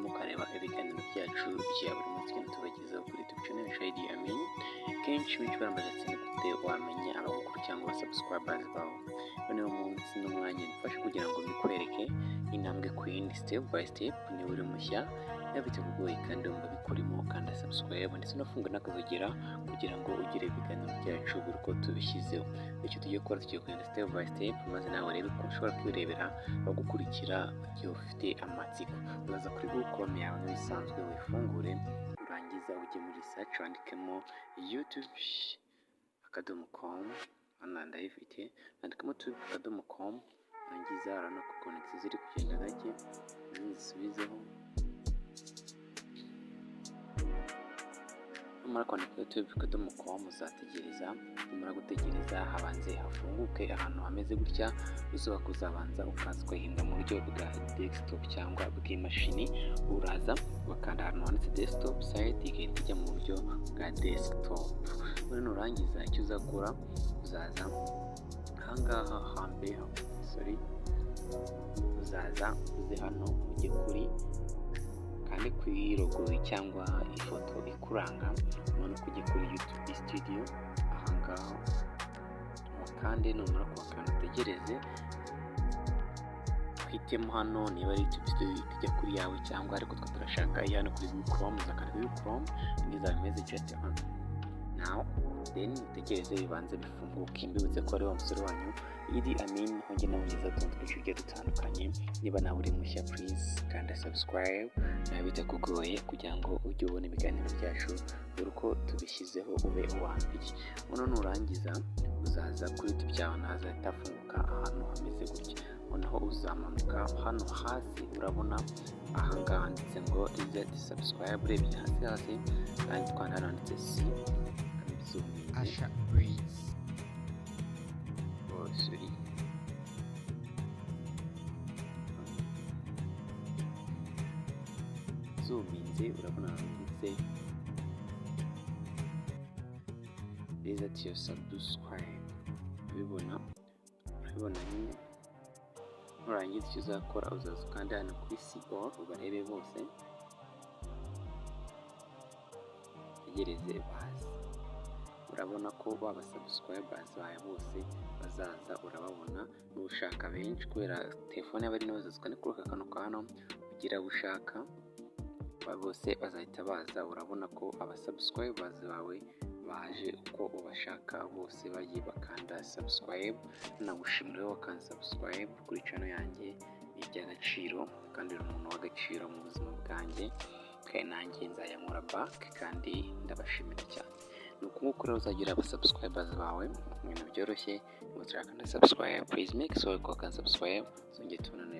mukareba ibiganiro byacu bya buri munsi kandi tubagezaho kuri YouTube channel Shady Amin. Kenshi benshi barambaza ati ni gute wamenya abagukuru cyangwa subscribers bawe. Noneho umunsi n'umwanya mfashe kugira ngo mbikwereke intambwe ku yindi step by step. Ni uri mushya bitakugoye kandi wumva bikurimo kandi subscribe ndetse unafunga n'akazogera kugira ngo ugire ibiganiro byacu buri uko tubishyizeho. Icyo tugiye gukora tugiye kugenda step by step maze nawe rebe ko ushobora kwirebera bagukurikira igihe ufite amatsiko. Uraza kuri Google Chrome yawe nk'ibisanzwe wifungure, urangiza ujye muri search wandikemo youtube.com hano ndayifite, wandikamo youtube.com urangiza urabona ko connection ziri kugenda gake zisubizeho. Numara kwandika youtube.com uzategereza, numara gutegereza habanze hafunguke ahantu hameze gutya, ushobora kuzabanza ukaza ukahinda mu buryo bwa desktop cyangwa bw'imashini. Uraza bakanda ahantu handitse desktop site igahita ijya mu buryo bwa desktop. None urangiza icyo uzakora uzaza ahangaha hambere uzaza uze hano ujye kuri kandi kuri logo cyangwa ifoto ikuranga, none kujya kuri YouTube studio ahangaha kandi numara kubakanda utegereze uhitemo hano niba ari YouTube studio tujya kuri yawe cyangwa ariko twa turashaka hano kuri Google Chrome. Uzakanda kuri Chrome niza bimeze cyane hano now then utegereze bibanze bifunguke. Mbibutse ko ari wa musore wanyu Idi Amin honge namugeza tuntu twinshi dutandukanye. Niba nawe uri mushya please kanda subscribe nawe bitakugoye kugira ngo ujye ubona ibiganiro byacu buri uko tubishyizeho ube uwambere. Uno nurangiza uzaza kuri YouTube yawe nazahita afunguka ahantu hameze gutya. Noneho uzamanuka hano hasi urabona ahangaha handitse ngo reset subscribe. Urebye hasi kandi twandana handitse si Asha Breeze. Oh sorry, zoominze urabona handitse reset your subscribe. urabibona nyine. Nurangiza icyo uzakora uzaza ukanda hano kuri see all ubarebe bose, tegereze baze. Urabona ko baba subscribers bawe bose bazaza urababona. Nushaka benshi kubera telefone y'abari nazo zikane kuri aka kantu hano ugira ushaka bose bazahita baza. Urabona ko aba subscribers bawe baje uko ubashaka bose bagiye bakanda subscribe. Nagushimira wowe kandi subscribe kuri channel yanjye, ni iby'agaciro kandi uri umuntu w'agaciro mu buzima bwanjye kandi nanjye nzayamura back kandi ndabashimira cyane. Nuko rero uzagira aba subscribers bawe ibintu byoroshye. Muturaka na subscribe please make sure ko kan subscribe zongeye tubonane